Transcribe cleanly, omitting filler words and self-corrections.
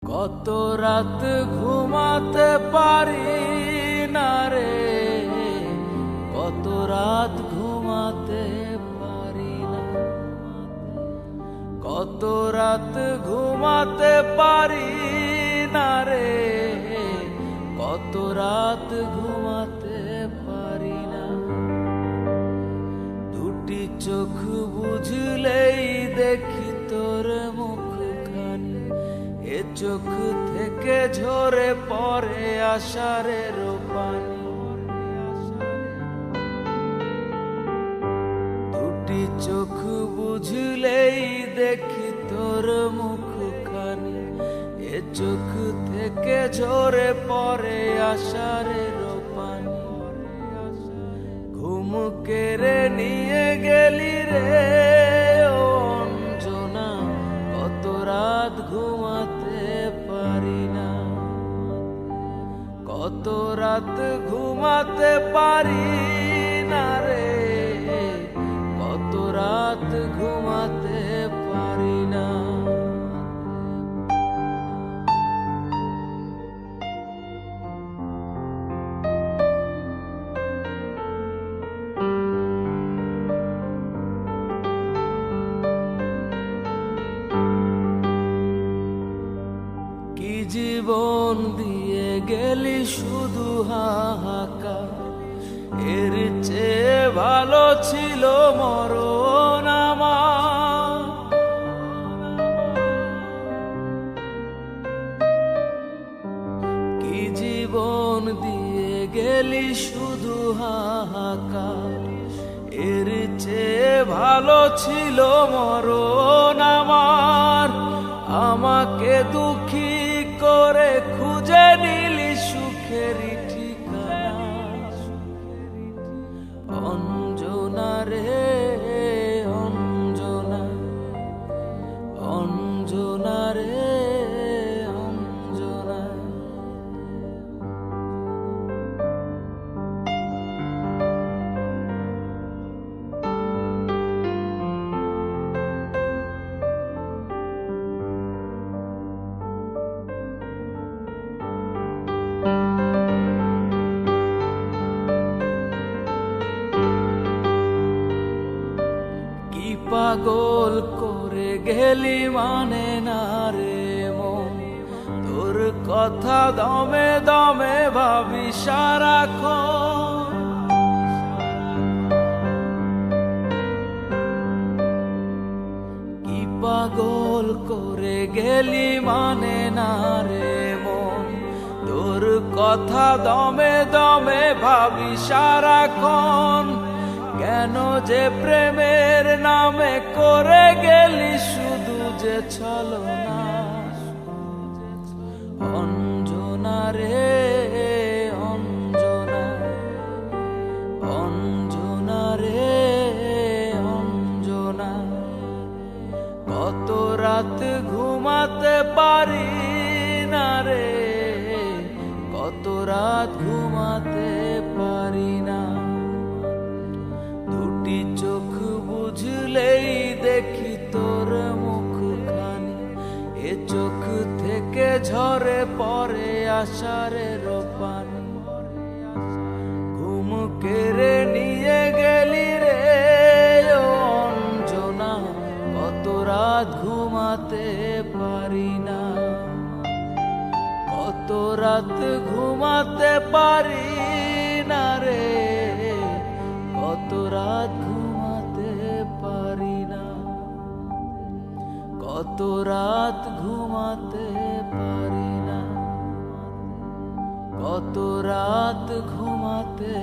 কত রাত ঘুমাতে পারি না রে, কত রাত ঘুমাতে পারি না, কত রাত ঘুমাতে পারি না রে, কত রাত ঘুমাতে পারি না। দুটি চোখ বুঝলেই দেখি তোর মুখখানি, এ চোখ থেকে ঝরে পড়ে আষাঢ়ের পানি। দুটি চোখ বুঝলেই দেখি তোর মুখখানি, এ চোখ থেকে ঝরে পড়ে আষাঢ়ের পানি। ঘুম কেড়ে নিয়ে গেলি রে ও অঞ্জনা, কত রাত ঘুমাতে পারি না, কত রাত ঘুমাতে পারি না রে, কত রাত ঘুমাতে পারি না। কি জীবন দিয়ে গেলি শুধু হাহাকার, এর চেয়ে ভালো ছিল মরণ আমার। কি জীবন দিয়ে গেলি শুধু হাহাকার, এর চেয়ে ভালো ছিল মরণ আমার। আমাকে দুঃখী করে খুঁজে নিলি সুখের ঠিকানা, অঞ্জনা রে অঞ্জনা, অঞ্জনা রে অঞ্জনা। পাগল করে গেলি মানে না রে মন, তোর কথা দমে দমে ভাবি সারাক্ষণ। কি পাগল করে গেলি মানে না রে মন, তোর কথা দমে দমে ভাবি সারাক্ষণ। কেন যে প্রেমের নামে করে গেলি শুধু যে ছলনা, অঞ্জনা রে অঞ্জনা, অঞ্জনা রে অঞ্জনা। কত রাত ঘুমাতে পারি না রে, কত রাত ঘুমাতে পারি না। দুটি চোখ বুঝলেই দেখি তোর মুখখানি, এ চোখ থেকে ঝরে পড়ে আষাঢ়ের পানি। ঘুম কেড়ে নিয়ে গেলি রে ও অঞ্জনা, কত রাত ঘুমাতে পারি না, কত রাত ঘুমাতে পারি না রে, কত রাত ঘুমাতে পারি না, কত রাত ঘুমাতে পারি না, কত রাত ঘুমাতে